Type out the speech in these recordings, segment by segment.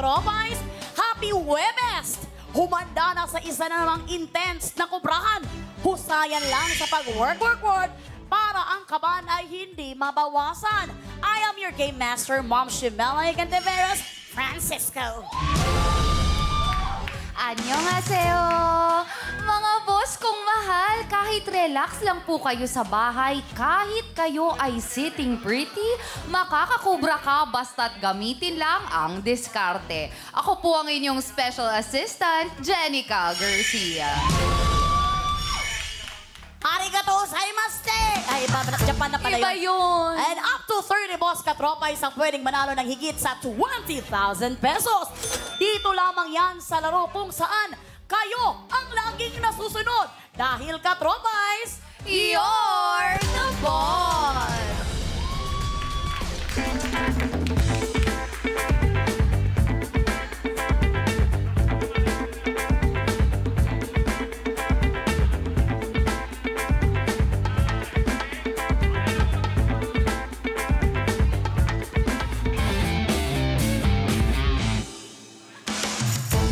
Katropais! Happy Webest! Humanda na sa isa na namang intense na kubrahan. Husayan lang sa pag-work para ang kaban ay hindi mabawasan. I am your Game Master, Mom Shimela Cantiveros, Francisco. Annyeonghaseyo! Mga boss kong mahal, kahit relax lang po kayo sa bahay, kahit kayo ay sitting pretty, makakakubra ka basta't gamitin lang ang diskarte. Ako po ang inyong special assistant, Jenica Garcia. Arigato gozaimasu! Ay, Japan na pala yun. Iba yun. And up to 30 boss Katropais ang pwedeng manalo ng higit sa 20,000 pesos. Dito lamang yan sa laro kung saan kayo ang laging nasusunod. Dahil Katropais, You're the boss!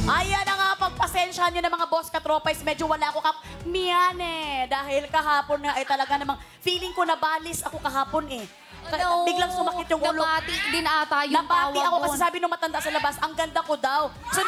ayan na nga, pagpasensyahan nyo na mga boss Katropais, medyo wala ako miyane. Dahil kahapon nga ay talaga namang feeling ko nabalis ako kahapon eh. No, Biglang sumakit yung ulo. Napati din ata yung Napati tawag ako doon. kasi sabi nung matanda sa labas, ang ganda ko daw. So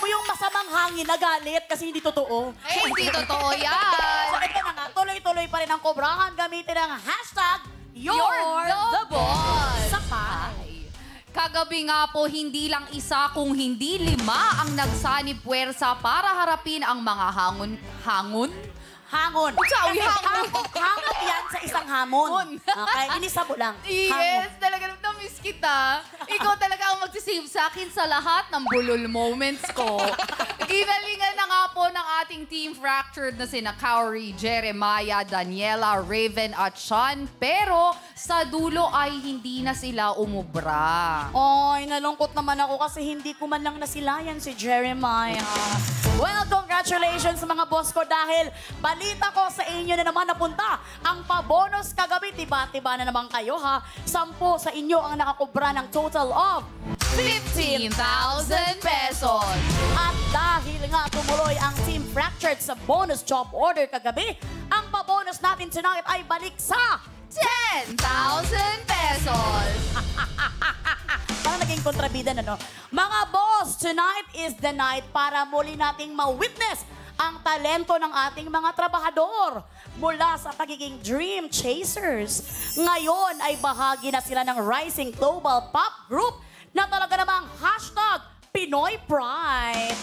yung masamang hangin nagalit kasi hindi totoo. Eh, hindi totoo So yan. ito na nga, tuloy-tuloy pa rin ang kobrahan. Gamitin ang hashtag You're the boss! Sakay. Kagabi nga po, hindi lang isa kung hindi 5 ang nagsanib puwersa para harapin ang mga hangon. Hangon. Sabi, hangon. Hangon yan sa isang hamon. Okay, inisabo lang. Yes, talaga na-miss kita. Ikaw talaga ang magsisave sa akin sa lahat ng bulol moments ko. Ginalingan na nga po ng ating team fractured na sina Kaori, Jeremiah, Daniela, Raven at Sean. Pero sa dulo ay hindi na sila umubra. Ay, nalungkot naman ako kasi hindi ko man lang nasilayan si Jeremiah. Well, congratulations mga boss ko dahil balita ko sa inyo na naman napunta ang pabonus kagabi. Tiba-tiba na naman kayo ha. 10 sa inyo ang nakakubra ng total of 15,000 pesos. At dahil nga tumuloy ang Team Fractured sa bonus job order kagabi, ang pabonus natin tonight ay balik sa 10,000 pesos. Parang naging kontrabida na, no? Mga boss, tonight is the night para muli nating ma-witness ang talento ng ating mga trabahador mula sa pagiging dream chasers. Ngayon ay bahagi na sila ng rising global pop group na talaga namang hashtag Pinoy Pride.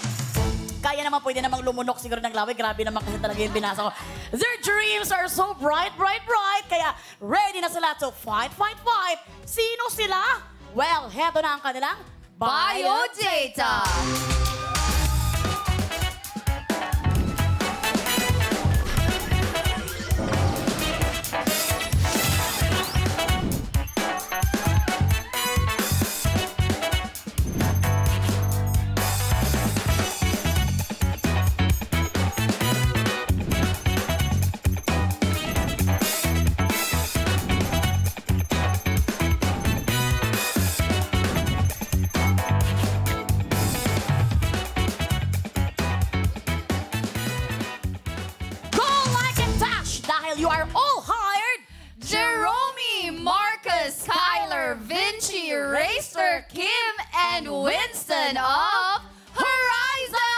Kaya naman pwede namang lumunok siguro ng laway. Grabe naman kasi talaga yung binasa ko. Their dreams are so bright, bright, bright. Kaya ready na sila to fight, fight, fight. Sino sila? Well, heto na ang kanilang Biodata. You are all hired. Jerome, Marcus, Kyler, Vinci, Racer, Kim, and Winston of Horizon!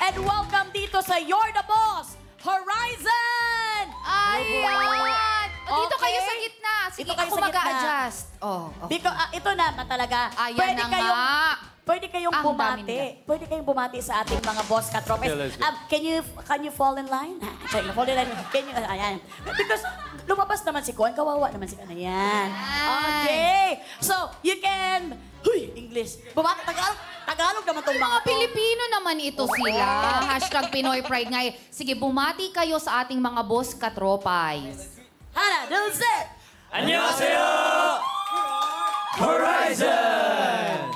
And welcome dito sa You're the Boss, Horizon! Ayan! Dito Okay. kayo sa gitna. Sige, Dito kayo ako sa gitna. mag-a-adjust. Oh, okay. Because, ito na talaga. Ayan na nga. Pwede kayong Ang dami bumati. Pwede kayong bumati sa ating mga boss katropes. Okay, let's go. Can you fall in line? Sorry, fall in line. Can you, ayan. Because lumabas naman si Kuan, kawawa naman si Kuan. Ayan. Okay. So, you can, English. Bumati, Tagalog. Tagalog naman tong Mga Pilipino naman ito sila. Hashtag Pinoy Pride nga. Sige, bumati kayo sa ating mga boss katropais. Hana, Dulce! 안녕하세요. Horizon.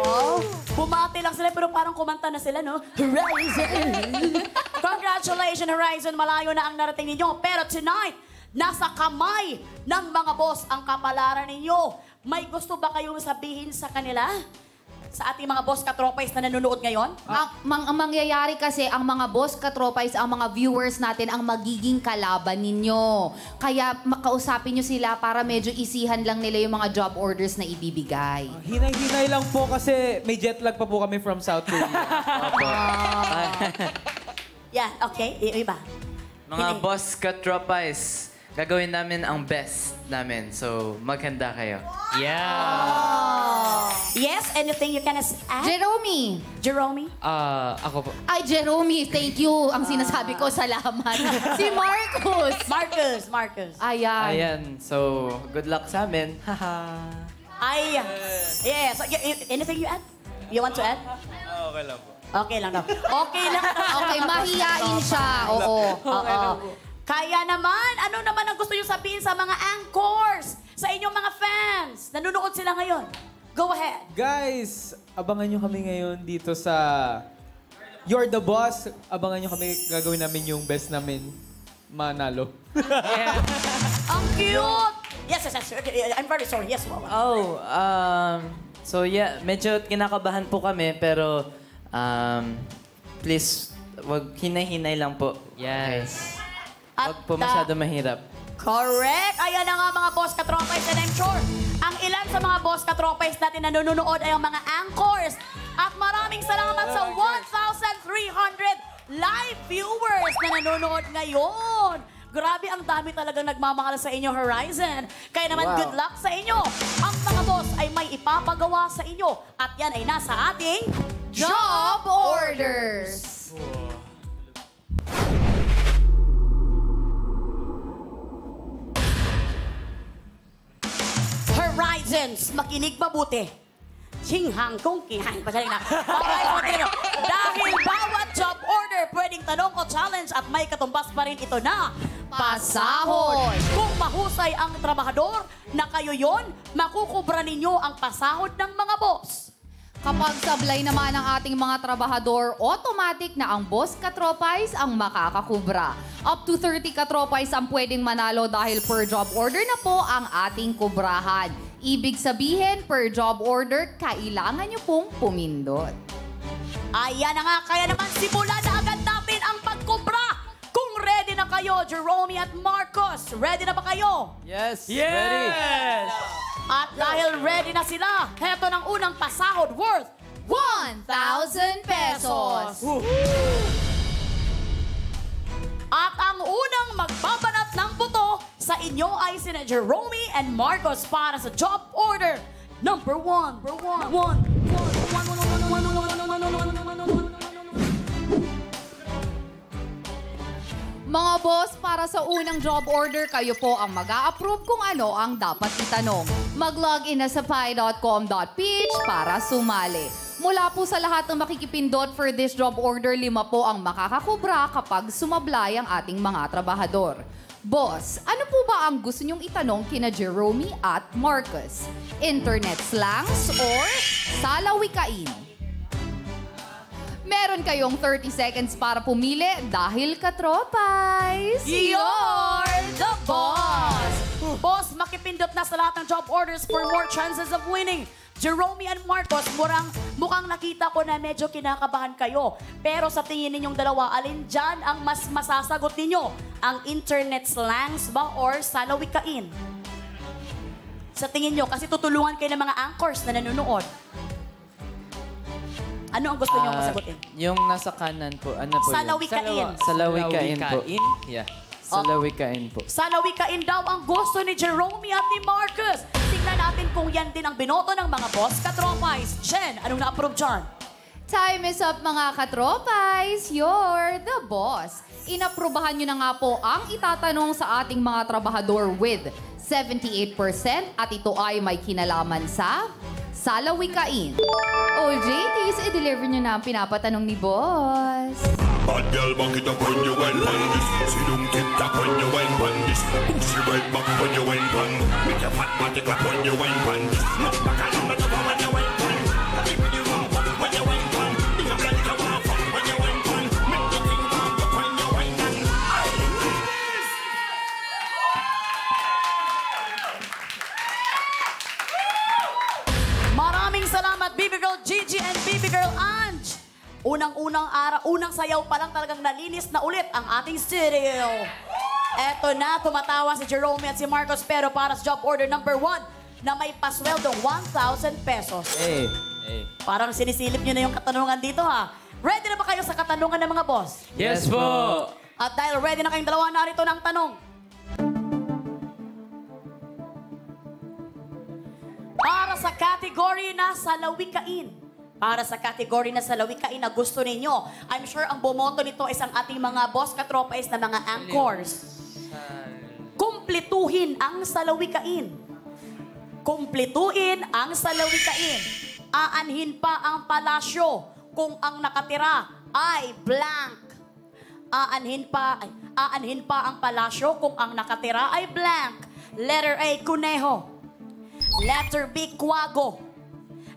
Wow. Bumati lang sila pero parang kumanta na sila, no? Horizon! Congratulations, Horizon! Malayo na ang narating ninyo. Pero tonight, nasa kamay ng mga boss ang kapalaran ninyo. May gusto ba kayong sabihin sa kanila? Sa ating mga boss katropais na nanonood ngayon? Ang mangyayari kasi, ang mga boss katropais, ang mga viewers natin, ang magiging kalaban ninyo. Kaya makausapin nyo sila para medyo isihan lang nila yung mga job orders na ibibigay. Hinay-hinay lang po kasi may jet lag pa po kami from South Korea. Yeah, okay. Iba. Mga boss katropais, gagawin namin ang best namin. So, maghanda kayo. Yes, anything you can add? Jerome! Jerome? Ako po. Ay, Jerome, thank you. Ang sinasabi ko, salamat. Si Marcos! Marcus. Ayan. Ayan. So, good luck sa amin. Ay, yes. Anything you add? You want to add? Okay lang po. Okay lang daw. Okay lang. Okay, mahiyain siya. Oo. Oo. Kaya naman, ano naman ang gusto nyo sabihin sa mga anchors? Sa inyong mga fans? Nanonood sila ngayon. Go ahead. Guys, abangan nyo kami ngayon dito sa You're the Boss. Abangan nyo kami, gagawin namin yung best namin manalo. Ang cute! Yes. I'm very sorry. Yes, Wawa. Oh, so yeah, medyo kinakabahan po kami, pero please, wag hinay-hinay lang po. Yes. Wag po masyado mahirap. Correct! Ayan na nga mga boss katropais, and I'm sure ang ilan sa mga boss katropais natin na nanonood ay ang mga anchors. At maraming salamat sa 1,300 live viewers na nanonood ngayon. Grabe, ang dami talagang nagmamahal sa inyo, Horizon. Kaya naman, Wow. good luck sa inyo. Ang mga boss ay may ipapagawa sa inyo. At yan ay nasa ating Job orders! Horizons, makinig mabuti. Singhang kong kinahin. Pasaling na. Okay, Martino. Dahil bawat job order, pwedeng tanong o challenge at may katumbas pa rin ito na pasahod. Kung mahusay ang trabahador na kayo yon, makukubra ninyo ang pasahod ng mga boss. Kapag sablay naman ang ating mga trabahador, automatic na ang boss katropais ang makakakubra. Up to 30 katropais ang pwedeng manalo dahil per job order na po ang ating kubrahan. Ibig sabihin, per job order, kailangan nyo pong pumindot. Ayan na nga, kaya naman simulan na agad natin ang pagkubra. Kung ready na kayo, Jerome at Marcos, ready na ba kayo? Yes! Ready? At dahil ready na sila, heto ng unang pasahod worth 1,000 pesos! At ang unang magbabanat ng buto sa inyo ay sina Jerome and Marcos para sa job order number 1. Mga boss, para sa unang job order, kayo po ang mag-a-approve kung ano ang dapat itanong. Mag-login na sa pi.com.ph para sumali. Mula po sa lahat ng makikipindot for this job order, 5 po ang makakakubra kapag sumablay ang ating mga trabahador. Boss, ano po ba ang gusto nyong itanong kina Jerome at Marcus? Internet slangs or salawikain? Meron kayong 30 seconds para pumili dahil katropais. You're the boss! Boss, makipindot na sa lahat ng job orders for more chances of winning. Jerome and Marcos, mukhang nakita ko na medyo kinakabahan kayo. Pero sa tingin ninyong dalawa, alin dyan ang mas masasagot ninyo? Ang internet slangs ba or salawikain? Sa tingin nyo, kasi tutulungan kayo ng mga anchors na nanonood. Ano ang gusto nyo masagutin? Yung nasa kanan po, ano po yun? Salawikain. Salawikain po. Yeah. Salawikain po. Salawikain daw ang gusto ni Jerome at ni Marcus. Tingnan natin kung yan din ang binoto ng mga boss katropais. Jen, anong na-approve dyan? Time is up mga katropais. You're the boss. Inaprubahan nyo na nga po ang itatanong sa ating mga trabahador with 78% at ito ay may kinalaman sa salawikain. Oh, JTs, i-deliver nyo na ang pinapatanong ni Boss. Bad girl, back it up when you wine on this. See them tip tap when you wine on this. Pussy right back when you wine on. Make your fat body clap when you wine on this. Knock back and number the when you wine on. When you want fuck when you wine on. If you like you want fuck when you wine on. Make the thing want fuck when you wine on. Maraming salamat, Baby Girl Gigi and Baby Girl Ange. Unang-unang araw, unang sayaw pa lang talagang nalinis na ulit ang ating studio. Eto na, tumatawa si Jerome at si Marcos pero para sa job order number 1 na may pasweldong 1,000 pesos. Eh. Parang sinisilip nyo na yung katanungan dito ha. Ready na ba kayo sa katanungan ng mga boss? Yes po! At dahil ready na kayong dalawa, narito ng tanong. Para sa category na salawikain. Para sa category na salawikain na gusto ninyo, I'm sure ang bumoto nito is ang ating mga boss katropais na mga anchors. Kumpletuhin ang salawikain. Kumpletuhin ang salawikain. Aanhin pa ang palasyo kung ang nakatira ay blank. Aanhin pa ang palasyo kung ang nakatira ay blank. Letter A, kuneho. Letter B, kwago.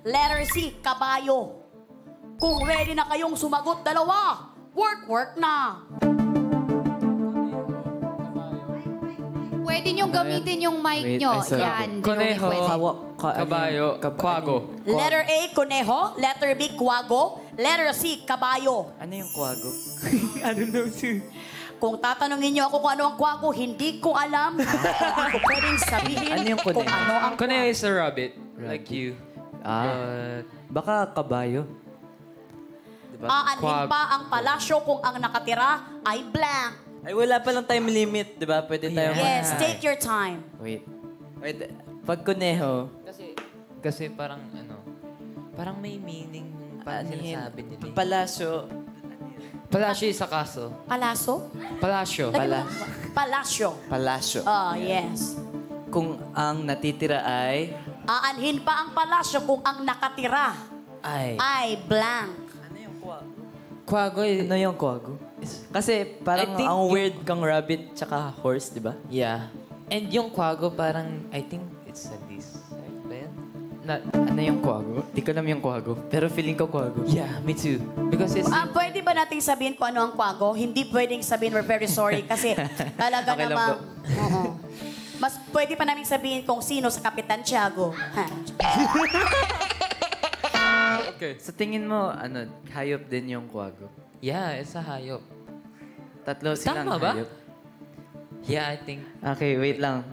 Letter C, kabayo. Kung ready na kayong sumagot dalawa, work na. Pwede nyo gamitin yung mic nyo. Yan. Conejo, Pwede. kabayo, kwago. Letter A, kuneho. Letter B, kwago. Letter C, kabayo. Ano yung kwago? Kung tatanungin niyo ako kung ano ang kwago, hindi ko alam. Hindi ko pwedeng sabihin Ano yung kung ano ang Conejo kwago. is a rabbit. Like you. Baka kabayo. Diba? Aanhin pa ang palasyo kung ang nakatira ay blank. Ay, wala pa lang time limit, di ba? Pwede tayo Yes, take your time. Wait. Pag kuneho, Kasi parang parang may meaning yung parang sinasabi nila. pag palasyo, Palasyo is a castle. Palaso? Palasyo. Palasyo. palasyo. Yes. Kung ang natitira ay, Aanhin pa ang palasyo kung ang nakatira ay blank. Kwago ano yung kwago? Kasi parang I think ang yung- weird kang rabbit tsaka horse, di ba? Yeah. And yung kwago parang, I think it's a lizard ba yan? Ano yung kwago? Di ko alam yung kwago. Pero feeling ko kwago. Yeah, me too. Because it's... Pwede ba nating sabihin kung ano ang kwago? Hindi pwedeng sabihin we're very sorry kasi talaga Okay lang namang... Oo. Mas pwede pa namin sabihin kung sino sa Kapitan Tiago. Ha? Okay. Sa tingin mo, hayop din yung kwago? Yeah, it's a hayop. Tatlo silang Tama ba? hayop. Yeah, I think. Okay, wait lang.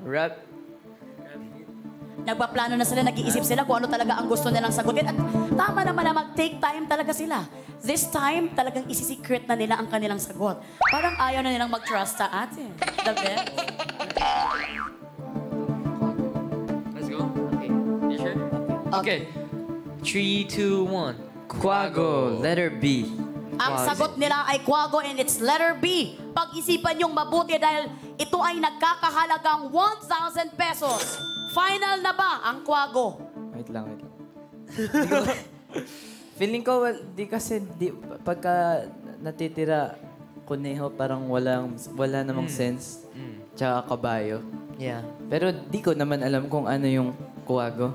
Nagpaplano na sila, nag-iisip sila kung ano talaga ang gusto nilang sagutin. At tama naman na mag-take time talaga sila. This time, talagang isi-secret na nila ang kanilang sagot. Parang ayaw na nilang mag-trust sa atin. The best. Let's go. Okay. You sure? Okay. 3, 2, 1. Kwago, letter B. Ang sagot nila ay kwago and it's letter B. Pag-isipan niyong mabuti dahil ito ay nagkakahalagang 1,000 pesos. Final na ba ang kwago? Wait lang. Feeling ko, di kasi, pagka natitira kuneho, parang wala namang sense. Tsaka kabayo. Yeah. Pero di ko naman alam kung ano yung kwago.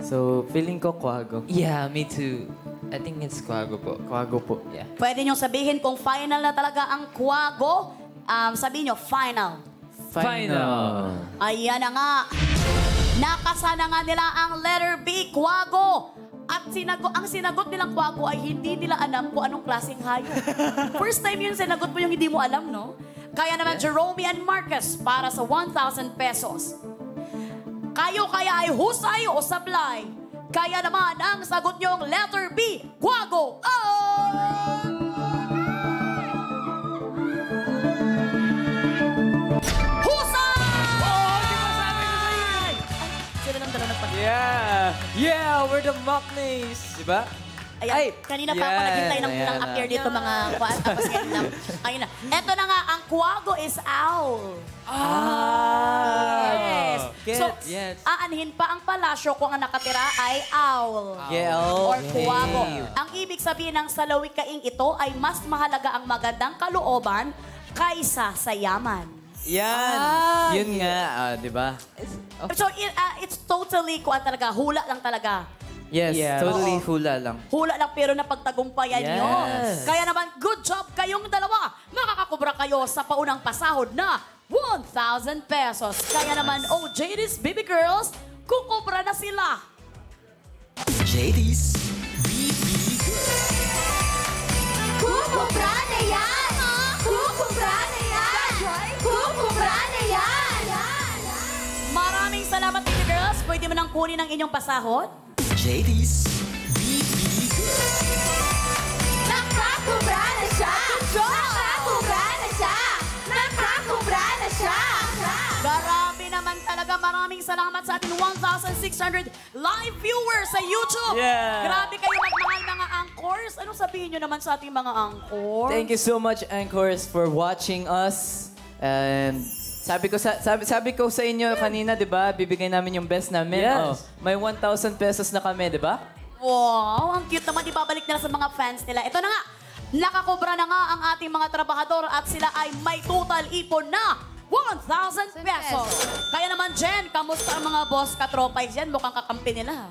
So, feeling ko kwago. Yeah, me too. I think it's kwago po. Kwago po. Yeah. Pwede niyong sabihin kung final na talaga ang kwago. Sabihin niyo, final. Final. Ayan na nga. Nakasana nga nila ang letter B, kwago. At ang sinagot nilang kwago ay hindi nila alam kung anong klaseng hayop. First time yun sinagot mo yung hindi mo alam, no? Kaya naman, Jerome and Marcus para sa 1,000 pesos. Kayo kaya ay husay o sablay? Kaya naman ang sagot niyong letter B, kwago. Husay! Sila lang dala nagpag... Yeah! Yeah! We're the Mockneys! Diba? Ayan, kanina pa ako yan, naghintay ng ayan na. appear dito mga kuwan. Tapos yan lang. Ayun na. Eto na nga, ang kwago is owl. Yes. So, Yes. aanhin pa ang palasyo kung ang nakatira ay owl. Gel. Or kuwago. Ang ibig sabihin ng salawikaing ito ay mas mahalaga ang magandang kalooban kaysa sa yaman. Yan. Yun nga, di ba? So, it's totally, talaga, hula lang talaga. Yes, Yeah. totally hula lang. Hula lang pero napagtagumpayan nyo. Yes. Kaya naman, good job kayong dalawa. Makakakubra kayo sa paunang pasahod na 1,000 pesos. Kaya naman, JD's Baby Girls, kukubra na sila. JD's Kukubra na yan! Kukubra na yan! Kukubra na yan! Maraming salamat, Baby Girls. Pwede mo nang kunin ang inyong pasahod. JD's Nakakubra na siya! Nakakubra na siya! Nakakubra na siya! Grabe naman talaga. Maraming salamat sa ating 1,600 live viewers sa YouTube. Yeah. Grabe kayo magmahal mga anchors. Anong sabihin nyo naman sa ating mga anchors? Thank you so much, Anchors, for watching us. And sabi ko sa inyo kanina, di ba? Bibigay namin yung best namin. Yes. May 1,000 pesos na kami, di ba? Wow, ang cute naman. Ibabalik nila sa mga fans nila. Ito na nga, nakakobra na nga ang ating mga trabahador at sila ay may total ipon na 1,000 pesos. Kaya naman, Jen, kamusta ang mga boss katropay dyan? Mukhang kakampi nila.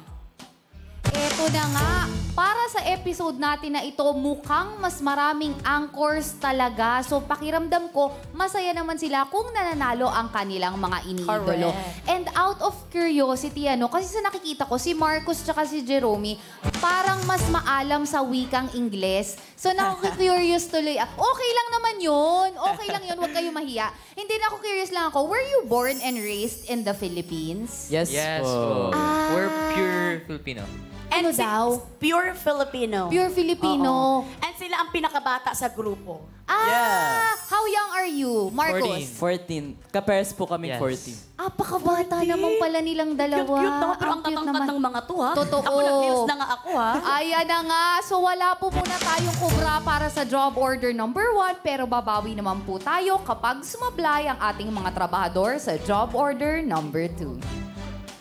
Eto na nga, para sa episode natin na ito, mukhang mas maraming anchors talaga. So pakiramdam ko, masaya naman sila kung nananalo ang kanilang mga iniidolo. Correct. And out of curiosity, kasi sa nakikita ko, si Marcos tsaka si Jerome, parang mas maalam sa wikang Ingles. So nakaka-curious tuloy. Okay lang naman yun. Okay lang yun. Huwag kayo mahiya. Hindi na ako curious lang ako. Were you born and raised in the Philippines? Yes, Yes po. po. We're pure Filipino. Ano daw? Pure Filipino. Pure Filipino. Oo. And sila ang pinakabata sa grupo. Yeah. How young are you, Marcos? 14. Kapares po kami Yes. 14. Pakabata naman pala nilang dalawa. Cute naman, pero ang cute tatangkad ng mga to, ha? Totoo. Ako na, heels na nga ako, ha? Ayan na nga. So wala po muna tayong kubra para sa job order number 1, pero babawi naman po tayo kapag sumablay ang ating mga trabahador sa job order number 2.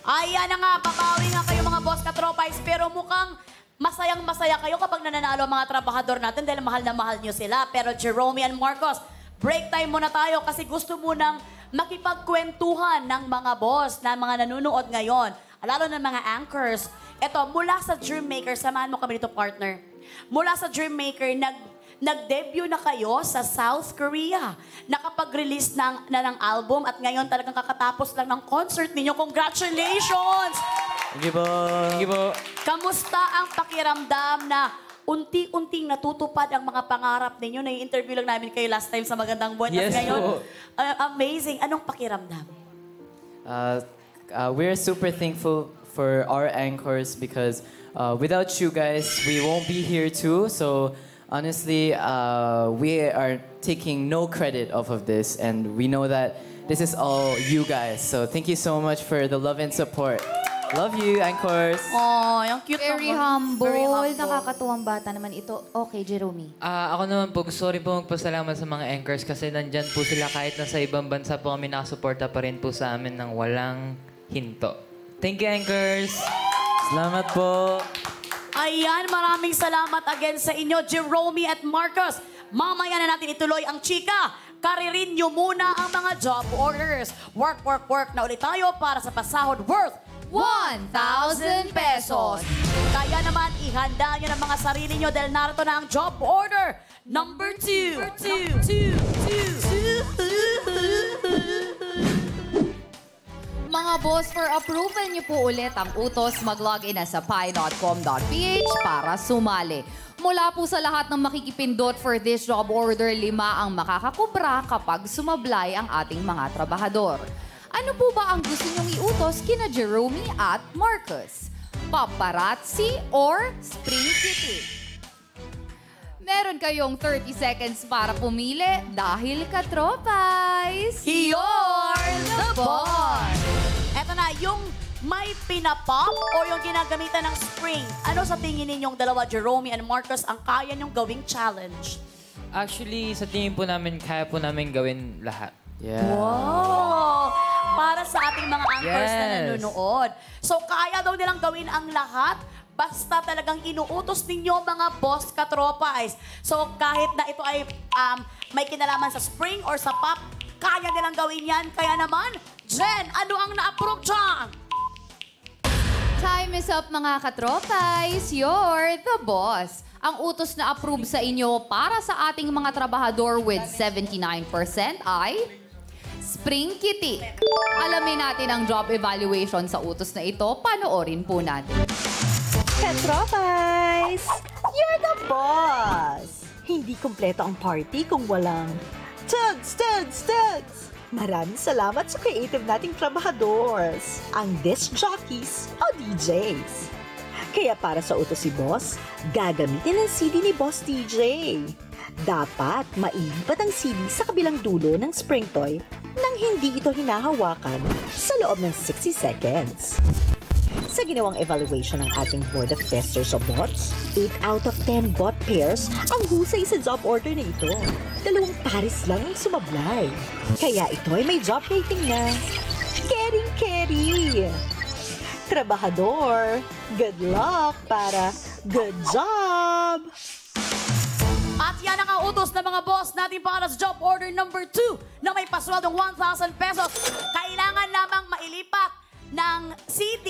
Ayan na nga, babawi nga kayo mga boss katropais, pero mukhang masayang-masaya kayo kapag nananalo ang mga trabahador natin dahil mahal na mahal nyo sila. Pero Jerome and Marcos, break time muna tayo kasi gusto munang makipagkwentuhan ng mga boss na mga nanonood ngayon, lalo ng mga anchors. Ito, mula sa Dreammaker, samahan mo kami dito, partner. Mula sa Dreammaker, nag-debut na kayo sa South Korea. Nakapag-release na ng album at ngayon talagang kakatapos lang ng concert ninyo. Congratulations! Thank you po. Thank you po. Kamusta ang pakiramdam na unti-unting natutupad ang mga pangarap ninyo? Nai-interview lang namin kayo last time sa Magandang Buwan. Yes At ngayon, po. amazing. Anong pakiramdam? We're super thankful for our anchors because without you guys, we won't be here too. So honestly, we are taking no credit off of this, and we know that this is all you guys. So thank you so much for the love and support. Love you, anchors. Oh, yung cute Very naman. humble. Very humble. Nakakatuwang bata naman ito. Okay, Jerome. Ako naman po, gusto ko rin po magpasalamat sa mga anchors kasi nandyan po sila kahit nasa ibang bansa po kami nakasuporta pa rin po sa amin ng walang hinto. Thank you, anchors! Salamat po. Ayan, maraming salamat again sa inyo, Jerome at Marcos. Mamaya na natin ituloy ang chika. Karirin nyo muna ang mga job orders. Work, work, work na ulit tayo para sa pasahod worth 1,000 pesos. Kaya naman, ihanda nyo ng mga sarili nyo dahil narito na ang job order number 2. Mga boss, for approval niyo po ulit ang utos, mag-login na sa pi.com.ph para sumali. Mula po sa lahat ng makikipindot for this job order, 5 ang makakakubra kapag sumablay ang ating mga trabahador. Ano po ba ang gusto niyong iutos kina Jerome at Marcos? Paparazzi or Spring Kitty? Meron kayong 30 seconds para pumili dahil katropais. You're the boss! Eto na, yung may pinapop o yung ginagamitan ng spring. Ano sa tingin ninyong dalawa, Jerome and Marcos, ang kaya nyong gawing challenge? Actually, sa tingin po namin, kaya po namin gawin lahat. Yeah. Wow! para sa ating mga anchors na Yes. nanonood. So, kaya daw nilang gawin ang lahat basta talagang inuutos ninyo mga boss katropais. So, kahit na ito ay may kinalaman sa spring or sa pop, kaya nilang gawin yan. Kaya naman, Jen, ano ang na-approve dyan? Time is up mga katropais. You're the boss. Ang utos na approve sa inyo para sa ating mga trabahador with 79% ay Spring Kitty. Alamin natin ang job evaluation sa utos na ito. Panoorin po natin. Katropais! You're the boss! Hindi kumpleto ang party kung walang tugs, tugs, tugs! Maraming salamat sa creative nating trabahadors, ang disc jockeys o DJs. Kaya para sa utos si Boss, gagamitin ang CD ni Boss DJ. Dapat mailipat ang CD sa kabilang dulo ng spring toy nang hindi ito hinahawakan sa loob ng 60 seconds. Sa ginawang evaluation ng ating Board of Testers o bots, 8 out of 10 bot pairs ang husay sa job order na ito. 2 pares lang ang sumablay. Kaya ito ay may job rating na caring-carry. Trabahador, good luck para good job! At yan ang utos ng mga boss natin para sa job order number 2 na may pasweldong 1,000 pesos. Kailangan lamang mailipat ng CD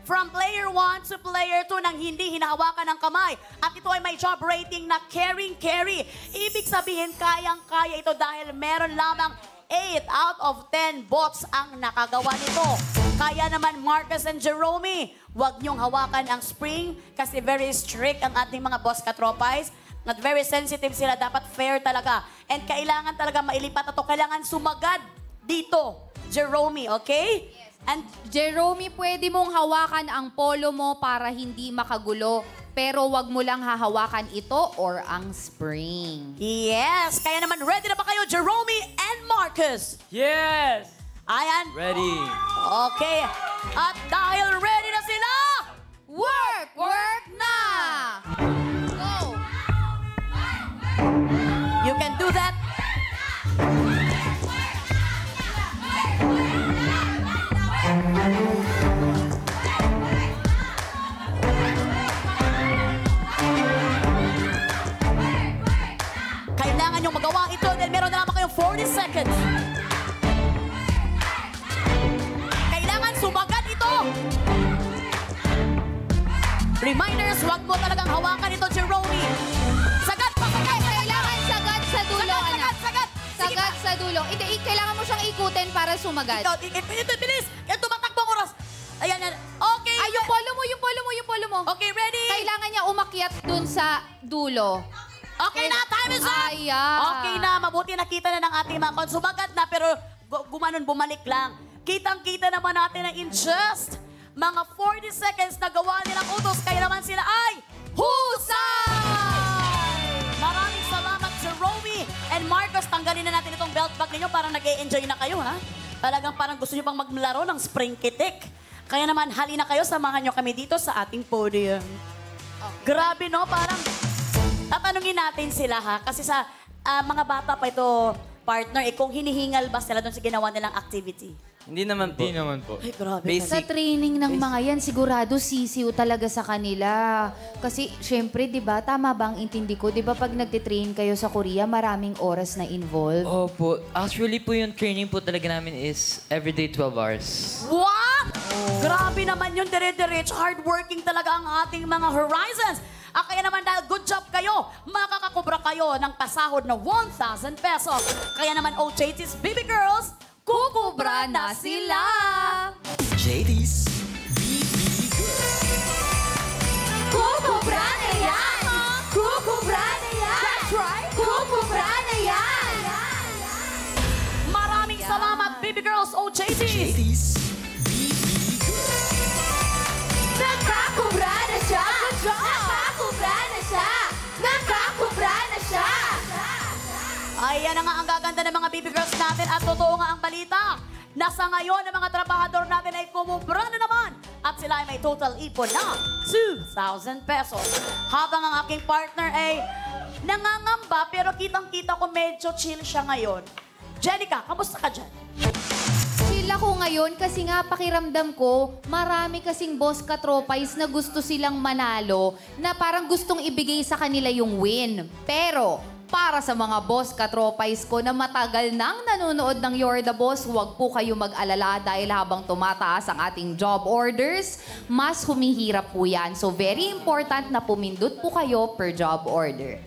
from player 1 to player 2 nang hindi hinahawakan ng kamay. At ito ay may job rating na caring-carry. Ibig sabihin, kayang-kaya ito dahil meron lamang 8 out of 10 bots ang nakagawa nito. Kaya naman, Marcus and Jerome, huwag niyong hawakan ang spring kasi very strict ang ating mga boss katropais. Not very sensitive sila. Dapat fair talaga. And kailangan talaga mailipat ito. Kailangan sumagad dito, Jerome, okay? And Jerome, pwede mong hawakan ang polo mo para hindi makagulo. Pero wag mo lang hahawakan ito or ang spring. Yes! Kaya naman, ready na ba kayo, Jerome and Marcus? Yes! Ayan. Ready. Okay. At dahil ready na sila, Work! Work na! Go! you can do that. Kailangan niyong magawa ito dahil meron na naman kayong 40 seconds. Kailangan sumagat ito. Reminders, huwag mo talagang hawakan ito, Jerome. Sagat pa, sagat! Kailangan sagad sa dulo, Sagat, anak. sagat, sagat! Sige Sagad pa. sa dulo. Hindi, kailangan mo siyang ikutin para sumagat. Ito, bilis! Ito, tumatakbong oras. Ayan, yan. Okay. Ay, yung polo mo, yung polo mo, yung polo mo. Okay, ready? Kailangan niya umakyat dun sa dulo. Okay na, time is up! Ayan. Okay na, mabuti nakita na ng ating mga sumagat na pero gumanon, bumalik lang. Kitang-kita naman natin na in just mga 40 seconds na gawa nilang utos, kaya naman sila ay husay! Maraming salamat, Jerome and Marcos. Tanggalin na natin itong belt bag ninyo. Parang nag-e-enjoy na kayo, ha? Talagang parang gusto nyo pang maglaro ng spring kitik. Kaya naman, halina kayo, samahan nyo kami dito sa ating podium. Grabe, no? Parang tatanungin natin sila, ha? Kasi sa mga bata pa ito, partner, kung hinihingal ba sila doon sa ginawa nilang activity? Hindi naman po. Hindi naman po. Ay, grabe. Basic. Sa training ng mga yan, sigurado sisiw talaga sa kanila. Kasi, syempre, di ba, tama ba ang intindi ko? Di ba pag nagtitrain kayo sa Korea, maraming oras na involved? Opo. Actually po yung training po talaga namin is everyday 12 hours. What? Grabe naman yun, dire-diretso. Hardworking talaga ang ating mga Horizons. Kaya naman dahil good job kayo, makakakubra kayo ng pasahod na 1,000 pesos. Kaya naman, OJT's Baby Girls, kukubra na sila! JD's Kukubra na yan! Kukubra na yan! That's right! Kukubra na yan! Maraming salamat, Baby Girls, OJT's! Nakakubra na siya! Nakakubra na siya! Nakakubra na siya! Ayan na nga ang gaganda ng mga baby girls natin at totoo nga ang balita. Nasa ngayon ang mga trabahador natin ay kumubra na naman at sila ay may total ipon na 2,000 pesos. Habang ang aking partner ay nangangamba pero kitang-kita ko medyo chill siya ngayon. Jenica, kamusta ka dyan? Chill chill ako ngayon kasi nga pakiramdam ko, marami kasing boss katropais na gusto silang manalo na parang gustong ibigay sa kanila yung win. Pero para sa mga boss katropais ko na matagal nang nanonood ng You're the Boss, huwag po kayo mag-alala dahil habang tumataas ang ating job orders, mas humihirap po yan. So very important na pumindot po kayo per job order.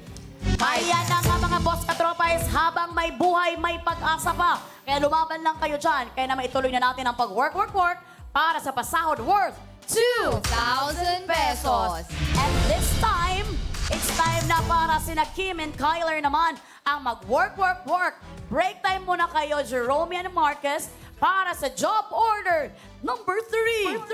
Ayan na nga mga boss katropais, habang may buhay, may pag-asa pa. Kaya lumaban lang kayo dyan. Kaya na maituloy na natin ang pag-work para sa pasahod worth 2,000 pesos. And this time, it's time na para sina Kim and Kyler naman ang mag-work. Break time muna kayo, Jerome and Marcus, para sa job order number 3.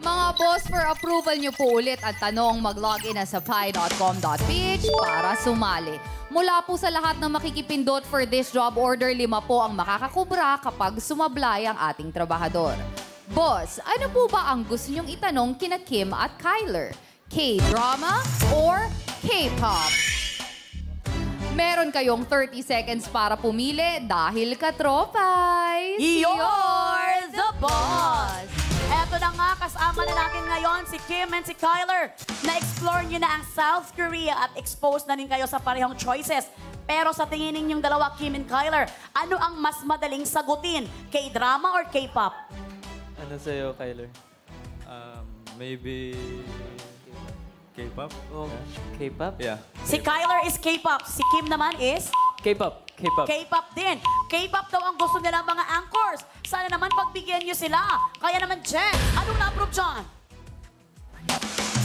Mga boss, for approval nyo po ulit ang tanong, mag-login na sa pi.com.ph para sumali. Mula po sa lahat ng makikipindot for this job order, 5 po ang makakakubra kapag sumablay ang ating trabahador. Boss, ano po ba ang gusto nyong itanong kina Kim at Kyler? K-drama or K-pop? Meron kayong 30 seconds para pumili dahil katropay. You're the boss! Eto na nga, kasama na natin ngayon si Kim and si Kyler. Na-explore nyo na ang South Korea at exposed na rin kayo sa parehong choices. Pero sa tingin ninyong dalawa, Kim and Kyler, ano ang mas madaling sagutin? K-drama or K-pop? Ano sa'yo, Kyler? Maybe... K-pop? Oh, K-pop? Yeah. Si Kyler is K-pop. Si Kim naman is? K-pop. K-pop. K-pop din. K-pop daw ang gusto nila mga anchors. Sana naman pagbigyan nyo sila. Kaya naman, Jen, anong na-approve dyan?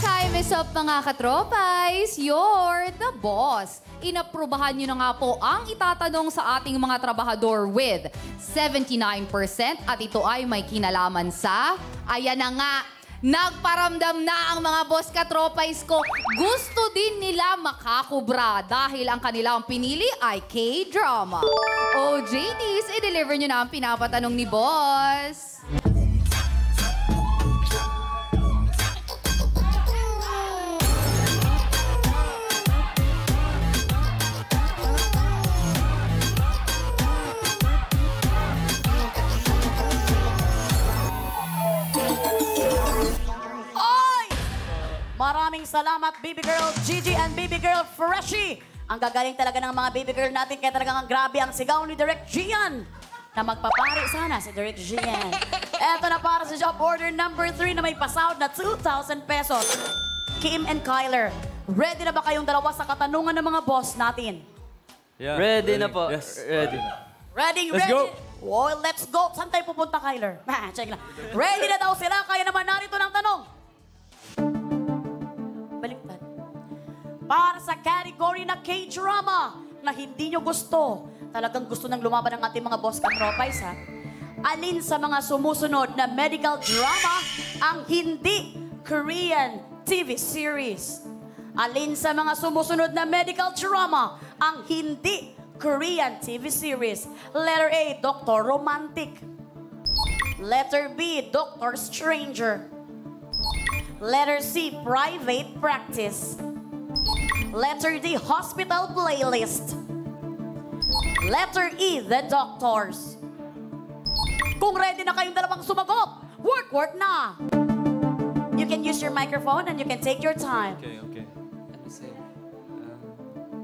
Time is up mga katropais. You're the boss. Inaprubahan nyo na nga po ang itatanong sa ating mga trabahador with 79% at ito ay may kinalaman sa... Ayan na nga, nagparamdam na ang mga boss katropais ko. Gusto din nila makakubra dahil ang kanilang pinili ay K-drama. O JDs, i-deliver nyo na ang pinapatanong ni boss. Maraming salamat, baby girl Gigi and baby girl Freshie. Ang gagaling talaga ng mga baby girl natin, kaya talagang ang grabe ang sigaw ni Direk Gian. Na magpapari sana si Direk Gian. Eto na para sa job order number 3 na may pasahod na 2,000 pesos. Kim and Kyler, ready na ba kayong dalawa sa katanungan ng mga boss natin? Yeah. Ready na po. Yes. Ready. Ready, Let's ready? go. Oh, let's go. Saan tayo pupunta, Kyler? Check lang. Ready na daw sila, kaya naman narito ng tanong. Baliktad. Para sa category na K-drama na hindi nyo gusto, talagang gusto nang lumaban ng ating mga boss katropais, ha? Alin sa mga sumusunod na medical drama ang hindi Korean TV series? Alin sa mga sumusunod na medical drama ang hindi Korean TV series? Letter A, Dr. Romantic. Letter B, Dr. Stranger. Letter C, Private Practice. Letter D, Hospital Playlist. Letter E, The Doctors. Kung ready na kayong dalawang sumagot, work na! You can use your microphone and you can take your time. Okay. Ano sa'yo?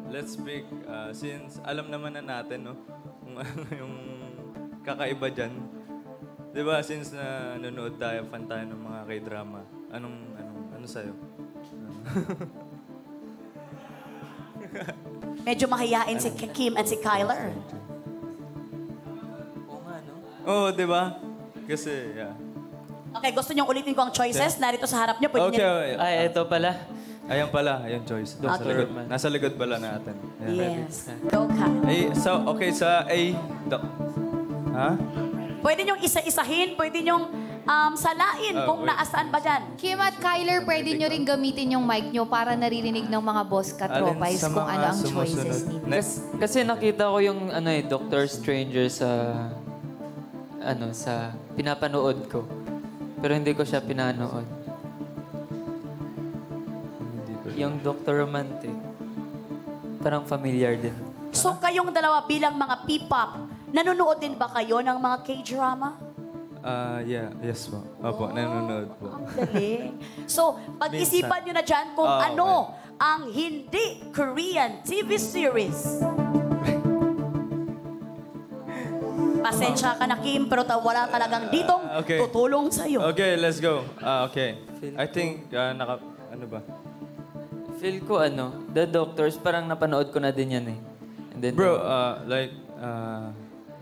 Let's pick, since alam naman na natin, no? Kung ano yung kakaiba dyan. Diba, since nanonood tayo, fan tayo ng mga K-drama, ano sa'yo? Medyo mahihain si Kim at si Kyler. Oo nga, no? Oo, diba? Kasi, yeah. Okay, gusto niyong ulitin ko ang choices? Narito sa harap niyo. Pwede Okay. Ay, ito pala. Ayan pala, ayan choice. Okay. Nasa likod pala natin. Ayan. Yes. Go, Kyle. Sa A, ha? Pwede niyong isa-isahin, pwede niyong salain kung wait. naasaan ba dyan. Kim at Kyler, pwede nyo rin gamitin yung mic nyo para naririnig ng mga boss katropais Alin sa kung mga ano ang sumusunod? choices ninyo. Next. Kasi nakita ko yung Doctor Stranger sa sa pinapanood ko. Pero hindi ko siya pinanood. Yung Dr. Romantic. parang familiar din. So kayong dalawa bilang mga P-pop, nanonood din ba kayo ng mga K-drama? Yes po. Opo, nanonood po. Ang galing. So, pag-isipan nyo na dyan kung ano ang hindi Korean TV series. Pasensya ka na, Kim, pero wala talagang ditong Okay. tutulong sa'yo. Okay, let's go. Okay. I think, ano ba? Feel ko The Doctors, parang napanood ko na din yan eh. And then, Bro,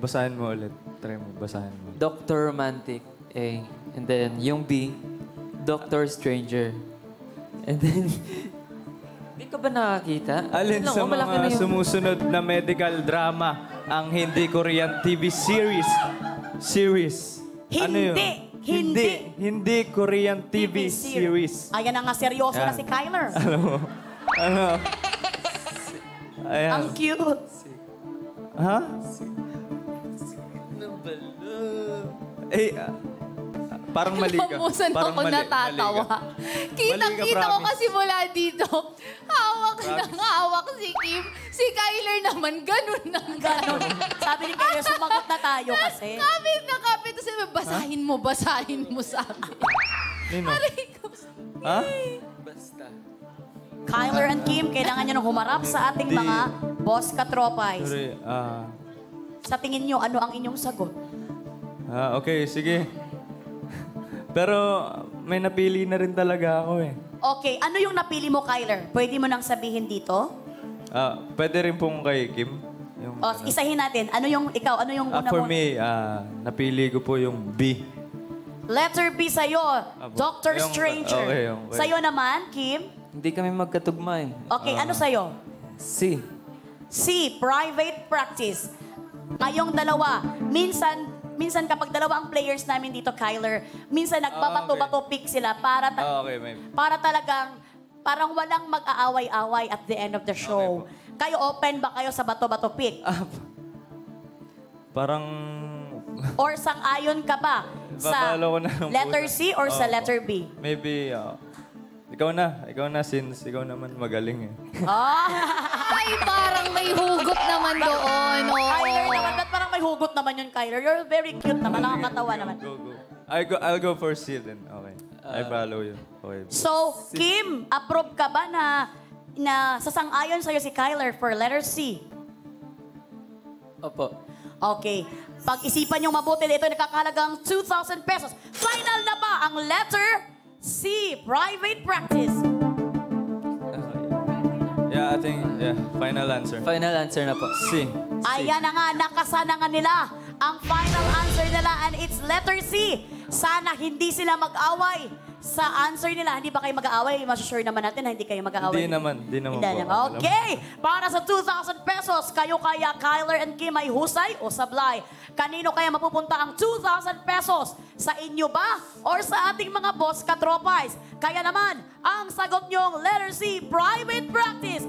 basahin mo ulit. Try mo, basahin mo. Doctor Romantic A. And then, yung B, Doctor Stranger. And then, di ka ba nakakita? Alin sa mga sumusunod na medical drama ang hindi Korean TV series? Ano yun? Hindi Korean TV series. Ayan na nga, seryoso na Yan. si Kyler. Ano? Ayan. Ang cute. Ha? Parang mali ka. Pamusan Parang ako mali natatawa. Mali Kitang-kita ka, ko promise. kasi mula dito. Hawak ng hawak si Kim. Si Kyler naman, ganun na ganun. Sabi ni Kyler, sumagot na tayo kasi. Kapit na kapit. Tapos sabi, basahin mo sa amin. Nino? Aray ko. Ha? Kyler and Kim, kailangan nyo nang humarap sa ating mga boss katropais. Sorry. Sa tingin nyo, ano ang inyong sagot? Okay, sige. Pero may napili na rin talaga ako eh. Okay, ano yung napili mo, Kyler? Pwede mo nang sabihin dito? Pwede rin pong kay Kim. Yung, O, isahin natin. Ano yung ikaw? Ano yung una for mo? me, napili ko po yung B. Letter B sa'yo, Doctor Yung- Stranger. okay. Sa'yo naman, Kim? Hindi kami magkatugma eh. Okay, ano sa'yo? C. C, private practice. Kayong dalawa, minsan kapag dalawa ang players namin dito, Kyler, minsan nagbabato-bato pick sila para Okay, may... para talagang parang walang mag-aaway-away at the end of the show. Kayo open ba kayo sa bato-bato pick? Parang... Or sang-ayon ka ba sa Babalo ko na ng letter puta. C or sa letter B? Maybe... ikaw na since ikaw naman magaling eh. Ay, parang may hugot naman doon. Oo. Kyler naman, ba't parang may hugot naman yun, Kyler? You're very cute naman, nakakatawa naman. Go. I'll go for C then. Okay. I follow you. Okay. So, Kim, approve ka ba na sasang-ayon sa'yo si Kyler for letter C? Opo. Okay. Pag-isipan niyong mabuti, ito nakakahalagang 2,000 pesos. Final na ba ang letter C, private practice? Yeah, I think, final answer. Final answer na po. C. Ayan na nga, nakasana nga nila ang final answer nila and it's letter C. Sana hindi sila mag-away sa answer nila. Hindi ba kayo mag-aaway? Masusure naman natin na hindi kayo mag-aaway. Hindi naman Hindi po. naman. Okay, para sa 2,000 pesos, kayo kaya Kyler and Kim ay husay o sablay? Kanino kaya mapupunta ang 2,000 pesos? Sa inyo ba or sa ating mga boss katropais? Kaya naman, ang sagot nyong letter C, private practice,